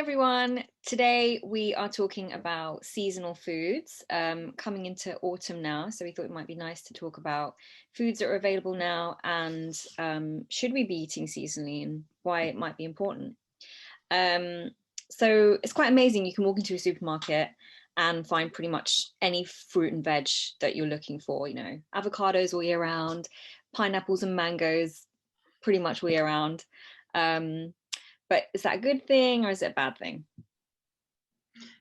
everyone. Today we are talking about seasonal foods coming into autumn now. So we thought it might be nice to talk about foods that are available now and should we be eating seasonally and why it might be important. Um, so it's quite amazing. You can walk into a supermarket and find pretty much any fruit and veg that you're looking for. Avocados all year round, pineapples and mangoes pretty much all year round. But is that a good thing or is it a bad thing?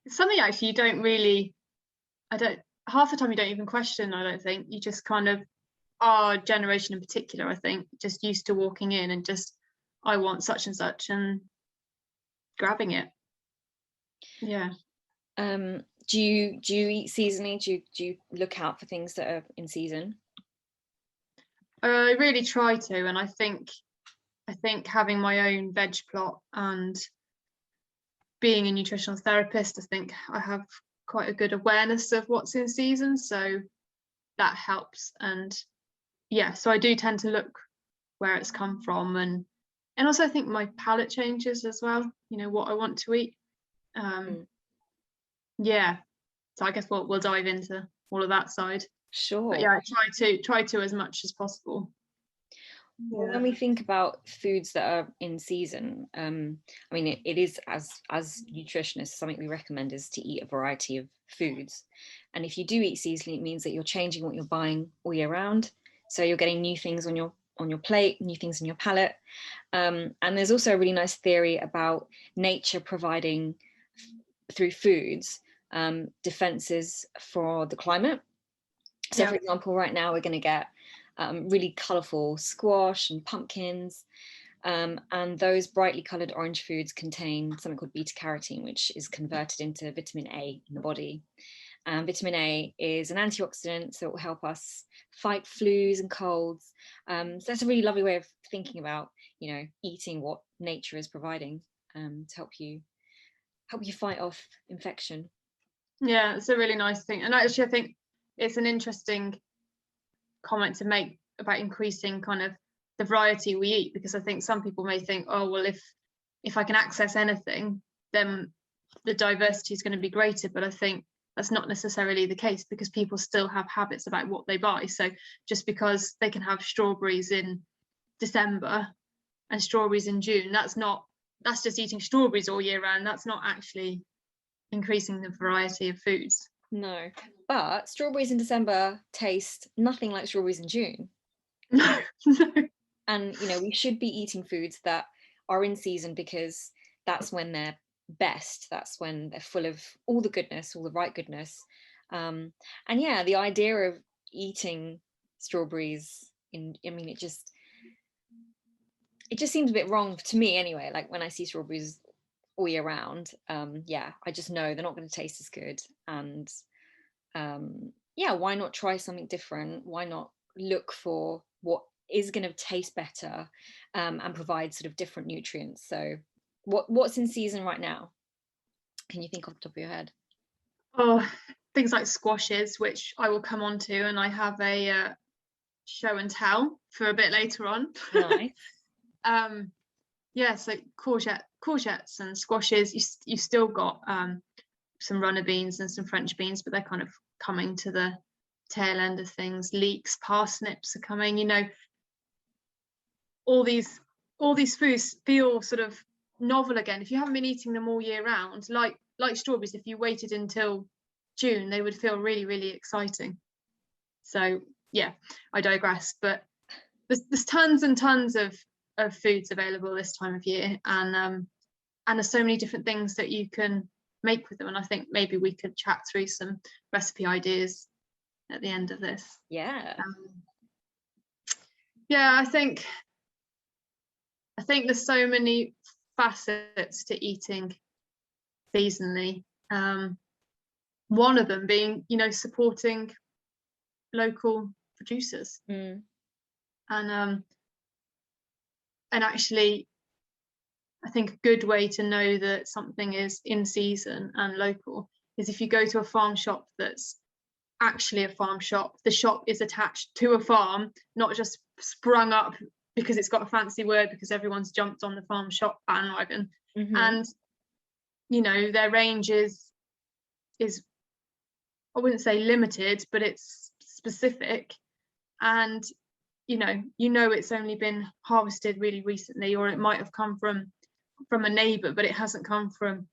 It's something actually half the time you don't even question, I don't think. You just kind of, our generation in particular, I think, just used to walking in and just, I want such and such and grabbing it. Yeah. Do you eat seasonally? Do you look out for things that are in season? I really try to, and I think having my own veg plot and being a nutritional therapist, I think I have quite a good awareness of what's in season, so that helps. And yeah, so I do tend to look where it's come from, and also I think my palate changes as well, what I want to eat. Yeah, so I guess we'll dive into all of that side. Sure. But yeah, I try to as much as possible. Well, when we think about foods that are in season, it is as nutritionists, something we recommend is to eat a variety of foods. And if you do eat seasonally, it means that you're changing what you're buying all year round. So you're getting new things on your plate, new things in your palate. And there's also a really nice theory about nature providing through foods defenses for the climate. So for example, right now we're going to get really colourful squash and pumpkins, and those brightly coloured orange foods contain something called beta carotene, which is converted into vitamin A in the body. Vitamin A is an antioxidant, so it will help us fight flus and colds. So that's a really lovely way of thinking about, eating what nature is providing to help you fight off infection. Yeah, it's a really nice thing. And actually, I think it's an interesting comment to make about increasing kind of the variety we eat, because I think some people may think, oh, well, if I can access anything, then the diversity is going to be greater. But I think that's not necessarily the case, because people still have habits about what they buy. So just because they can have strawberries in December and strawberries in June, that's just eating strawberries all year round. That's not actually increasing the variety of foods. No, but strawberries in December taste nothing like strawberries in June. No. And we should be eating foods that are in season, because that's when they're best. That's when they're full of all the goodness, all the right goodness. And yeah, the idea of eating strawberries it just seems a bit wrong to me anyway. Like when I see strawberries all year round, I just know they're not going to taste as good. And why not try something different? Why not look for what is going to taste better and provide sort of different nutrients? So what's in season right now? Can you think off the top of your head? Oh, things like squashes, which I will come on to, and I have a show and tell for a bit later on. Nice. So courgettes and squashes. You still got some runner beans and some French beans, but they're kind of coming to the tail end of things. Leeks, parsnips are coming. All these foods feel sort of novel again. If you haven't been eating them all year round, like strawberries, if you waited until June, they would feel really, really exciting. So yeah, I digress. But there's tons and tons of foods available this time of year, and there's so many different things that you can make with them. And I think maybe we could chat through some recipe ideas at the end of this. Yeah. I think there's so many facets to eating seasonally. One of them being, supporting local producers. And actually, I think a good way to know that something is in season and local is if you go to a farm shop that's actually a farm shop. The shop is attached to a farm, not just sprung up because it's got a fancy word because everyone's jumped on the farm shop bandwagon. And you know, their range is I wouldn't say limited, but it's specific, and you know it's only been harvested really recently, or it might have come from a neighbor, but it hasn't come from,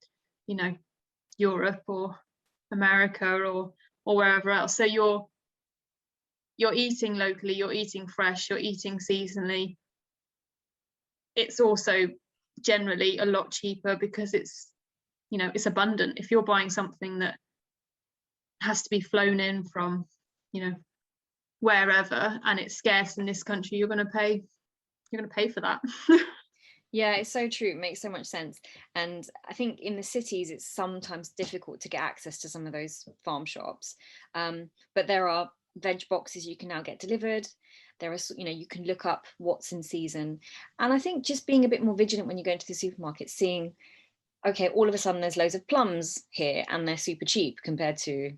you know, Europe or America or wherever else. So you're eating locally, you're eating fresh, you're eating seasonally. It's also generally a lot cheaper because it's, you know, it's abundant. If you're buying something that has to be flown in from, you know, wherever, and it's scarce in this country, you're going to pay for that. Yeah, it's so true. It makes so much sense. And I think in the cities, it's sometimes difficult to get access to some of those farm shops. But there are veg boxes you can now get delivered. There are, you know, you can look up what's in season. And I think just being a bit more vigilant when you go into the supermarket, seeing, okay, all of a sudden there's loads of plums here and they're super cheap compared to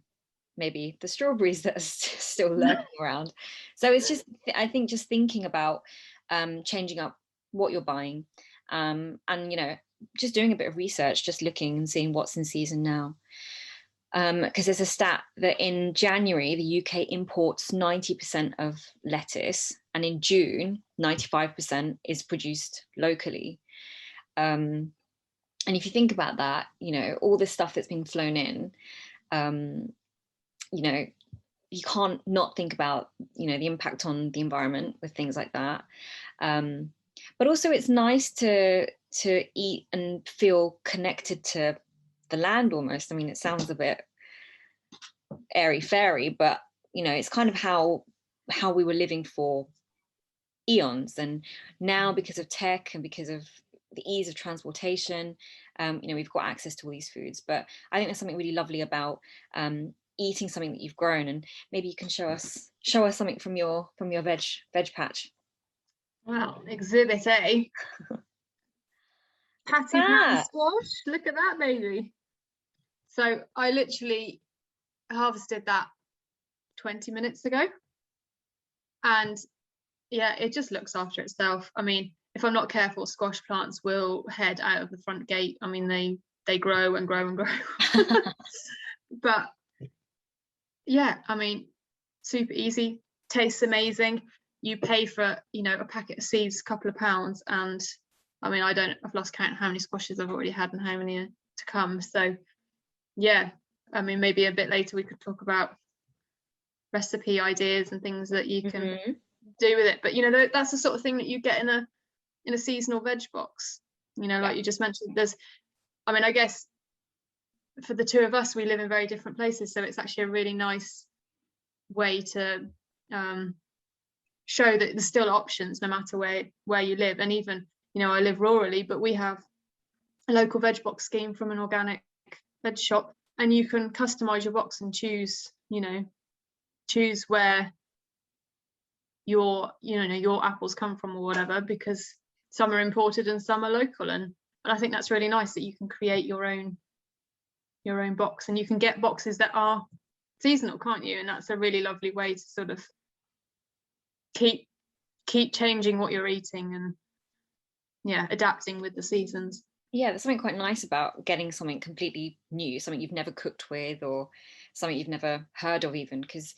maybe the strawberries that are still lurking around. So it's just, I think, just thinking about changing up what you're buying, and you know, just doing a bit of research, just looking and seeing what's in season now. Because there's a stat that in January the UK imports 90% of lettuce, and in June 95% is produced locally. And if you think about that, you know, all this stuff that's been flown in, you know, you can't not think about, you know, the impact on the environment with things like that. But also it's nice to eat and feel connected to the land almost. I mean, it sounds a bit airy fairy, but you know, it's kind of how we were living for eons. And now, because of tech and because of the ease of transportation, you know, we've got access to all these foods. But I think there's something really lovely about eating something that you've grown. And maybe you can show us something from your veg patch. Well, exhibit A. Patty pan squash. Look at that, baby. So I literally harvested that 20 minutes ago, and yeah, it just looks after itself. I mean, if I'm not careful, squash plants will head out of the front gate. I mean, they grow and grow and grow. But yeah, I mean, super easy, tastes amazing. You pay for, you know, a packet of seeds, a couple of pounds, and I mean, I've lost count how many squashes I've already had and how many are to come. So yeah, I mean, maybe a bit later we could talk about recipe ideas and things that you can do with it. But you know, that's the sort of thing that you get in a seasonal veg box. You know, like you just mentioned, I mean, I guess for the two of us, we live in very different places, so it's actually a really nice way to show that there's still options no matter where you live. And even, you know, I live rurally, but we have a local veg box scheme from an organic veg shop, and you can customize your box and choose where your apples come from or whatever, because some are imported and some are local. And I think that's really nice that you can create your own box, and you can get boxes that are seasonal, can't you? And that's a really lovely way to sort of keep changing what you're eating and adapting with the seasons. Yeah, there's something quite nice about getting something completely new, something you've never cooked with or something you've never heard of even, because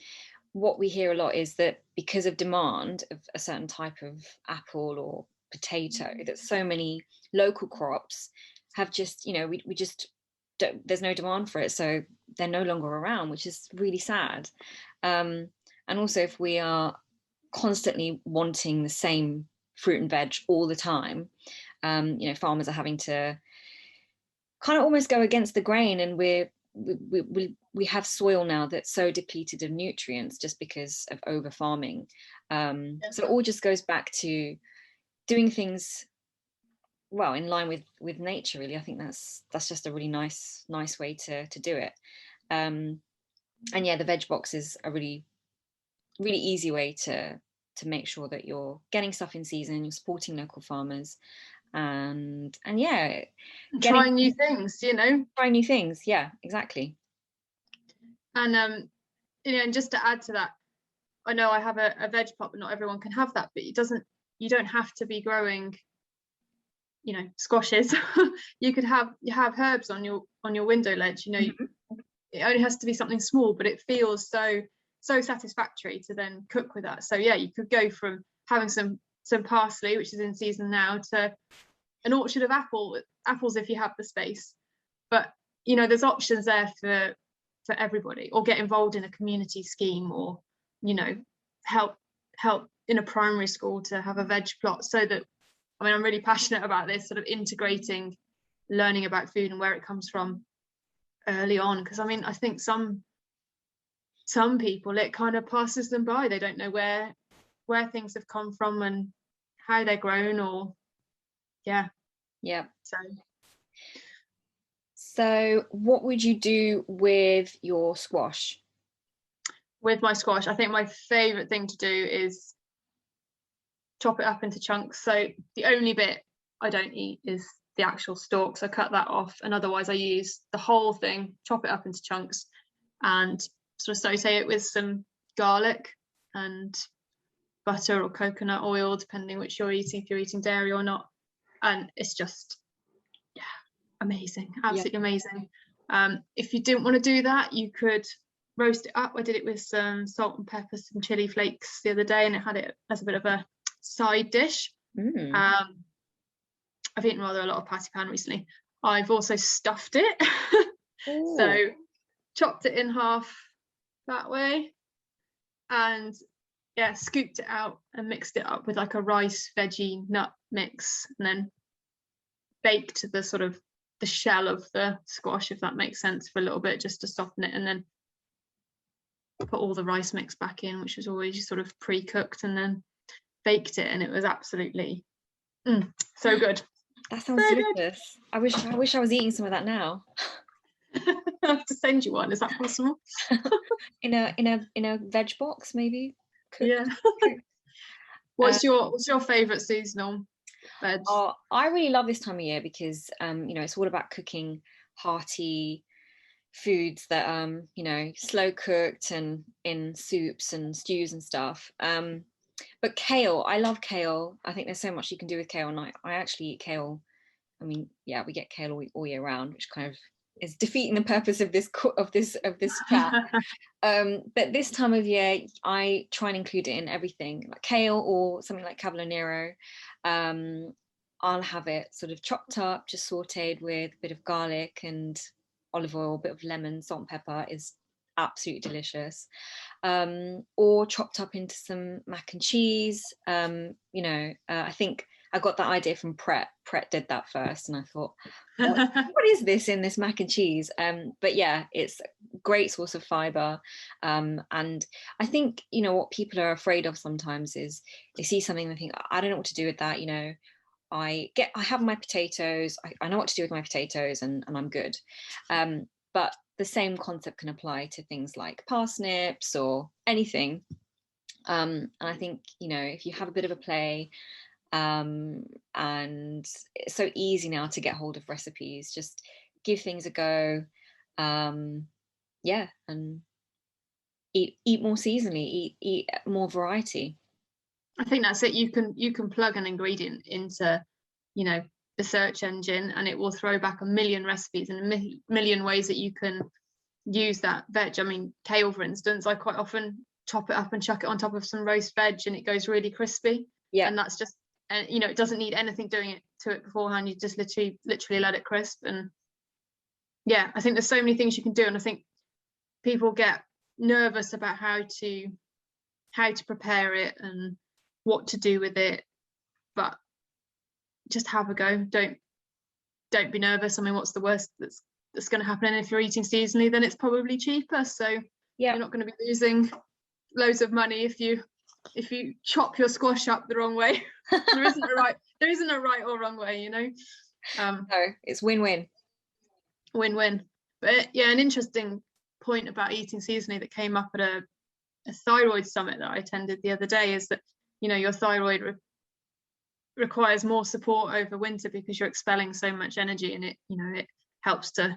what we hear a lot is that because of demand of a certain type of apple or potato, that so many local crops have just, you know, we just don't, there's no demand for it, so they're no longer around, which is really sad. And also, if we are constantly wanting the same fruit and veg all the time, you know, farmers are having to kind of almost go against the grain, and we have soil now that's so depleted of nutrients just because of over farming. So it all just goes back to doing things well in line with nature, really. I think that's just a really nice way to do it. And yeah, the veg box is a really easy way to make sure that you're getting stuff in season, you're supporting local farmers, and yeah, trying new things, you know, trying new things. Yeah, exactly. And you know, and just to add to that, I know I have a veg pot, but not everyone can have that. But you don't have to be growing squashes. You could have herbs on your window ledge. It only has to be something small, but it feels so satisfactory to then cook with that. So yeah, you could go from having some parsley, which is in season now, to an orchard of apples if you have the space. But there's options there for everybody, or get involved in a community scheme, or help in a primary school to have a veg plot. So that, I'm really passionate about this sort of integrating learning about food and where it comes from early on, because I think some people, it kind of passes them by. They don't know where things have come from and how they're grown, or So what would you do with your squash? With my squash, I think my favorite thing to do is chop it up into chunks. So the only bit I don't eat is the actual stalks. I cut that off, and otherwise I use the whole thing, chop it up into chunks, and sort of saute it with some garlic and butter or coconut oil, depending which you're eating, if you're eating dairy or not. And it's just amazing, absolutely amazing. If you didn't want to do that, you could roast it up. I did it with some salt and pepper, some chili flakes the other day, and it had it as a bit of a side dish. I've eaten rather a lot of patty pan recently. I've also stuffed it. So chopped it in half that way, and scooped it out and mixed it up with like a rice veggie nut mix, and then baked the sort of the shell of the squash, if that makes sense, for a little bit, just to soften it, and then put all the rice mix back in, which was always sort of pre-cooked, and then baked it, and it was absolutely so good. That sounds delicious. I wish I was eating some of that now. I have to send you one. Is that possible? in a veg box, maybe. Cooked. Yeah. What's your favorite seasonal veg? I really love this time of year because it's all about cooking hearty foods that slow cooked and in soups and stews and stuff. But kale, I love kale. I think there's so much you can do with kale, and I actually eat kale. We get kale all year round, which kind of is defeating the purpose of this chat. But this time of year, I try and include it in everything, like kale or something like cavolo nero. I'll have it sort of chopped up, just sautéed with a bit of garlic and olive oil, a bit of lemon, salt and pepper. Is absolutely delicious. Or chopped up into some mac and cheese. I think I got that idea from Pret. Pret did that first, and I thought, what is this in this mac and cheese? But yeah, it's a great source of fiber. And I think, what people are afraid of sometimes is they see something and they think, I don't know what to do with that. I have my potatoes. I know what to do with my potatoes, and I'm good. But the same concept can apply to things like parsnips or anything. And I think, if you have a bit of a play, and it's so easy now to get hold of recipes, just give things a go. And eat more seasonally, eat more variety. I think that's it. You can plug an ingredient into the search engine, and it will throw back a million recipes and a million ways that you can use that veg. Kale, for instance, I quite often chop it up and chuck it on top of some roast veg, and it goes really crispy. And that's just, it doesn't need anything doing to it beforehand. You just literally let it crisp. And I think there's so many things you can do, and I think people get nervous about how to prepare it and what to do with it, but just have a go. Don't be nervous. What's the worst that's going to happen? And if you're eating seasonally, then it's probably cheaper, so you're not going to be losing loads of money if you chop your squash up the wrong way. there isn't a right or wrong way, No, it's win-win. But an interesting point about eating seasonally that came up at a thyroid summit that I attended the other day is that your thyroid requires more support over winter because you're expelling so much energy, and it helps to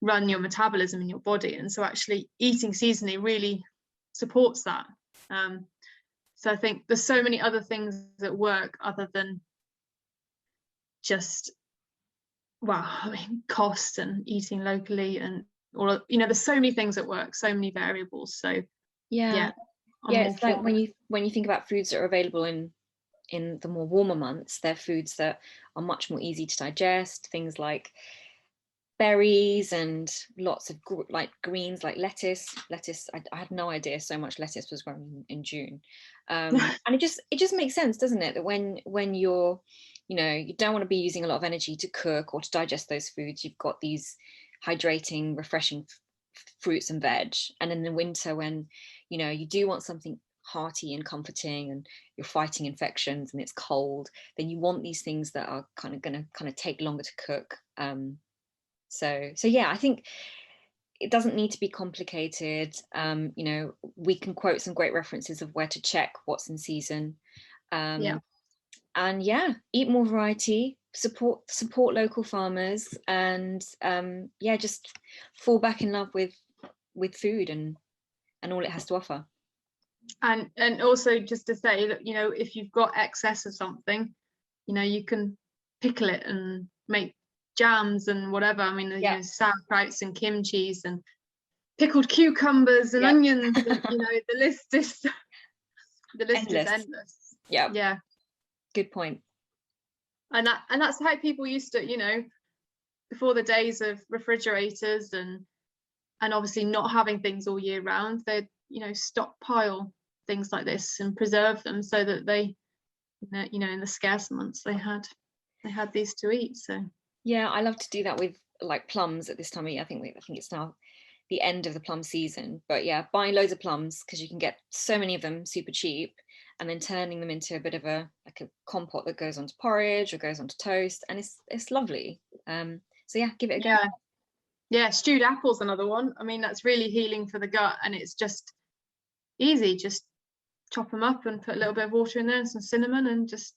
run your metabolism in your body, and so actually eating seasonally really supports that. So I think there's so many other things that work other than just, well, I mean, cost and eating locally and all, you know, there's so many things at work, so many variables. So Yeah, yeah, I'm all it's like for when you think about foods that are available in the more warmer months, they're foods that are much more easy to digest. Things like berries and lots of like greens, like lettuce. I had no idea so much lettuce was grown in June, and it just makes sense, doesn't it? That when you're, you know, you don't want to be using a lot of energy to cook or to digest those foods. You've got these hydrating, refreshing fruits and veg, and in the winter when, you know, you do want something hearty and comforting and you're fighting infections and it's cold, then you want these things that are kind of going to kind of take longer to cook. So yeah, I think it doesn't need to be complicated. You know, we can quote some great references of where to check what's in season. yeah. And yeah, eat more variety, support local farmers, and yeah, just fall back in love with food and all it has to offer. And also just to say that, you know, if you've got excess of something, you know, you can pickle it and make jams and whatever. I mean, you Yeah. know, sauerkrauts and kimchi's and pickled cucumbers and Yep. onions, and you know, the list is Endless. endless. Yeah. Yeah. Good point. And that's how people used to, you know, before the days of refrigerators and obviously not having things all year round, they'd, you know, stockpile things like this and preserve them so that they, you know, in the scarce months they had these to eat. So Yeah, I love to do that with like plums at this time of year. I think it's now the end of the plum season. But yeah, buying loads of plums because you can get so many of them super cheap, and then turning them into a bit of a like a compote that goes onto porridge or goes onto toast, and it's lovely. So yeah, give it a go. yeah, yeah, stewed apple's another one. I mean, that's really healing for the gut, and it's just easy. Just chop them up and put a little bit of water in there and some cinnamon, and just,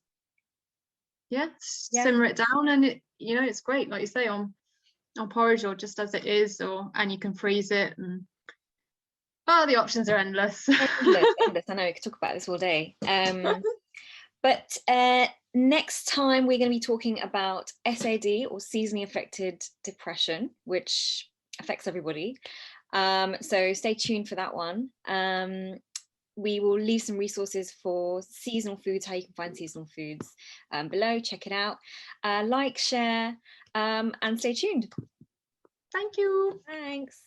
yeah, Yeah, simmer it down, and it, you know, it's great, like you say, on porridge or just as it is, or and you can freeze it, and oh, the options are endless. endless, endless. I know we could talk about this all day. But next time we're going to be talking about SAD, or seasonally affected depression, which affects everybody. So stay tuned for that one. We will leave some resources for seasonal foods, how you can find seasonal foods below. Check it out. Like, share, and stay tuned. Thank you. Thanks.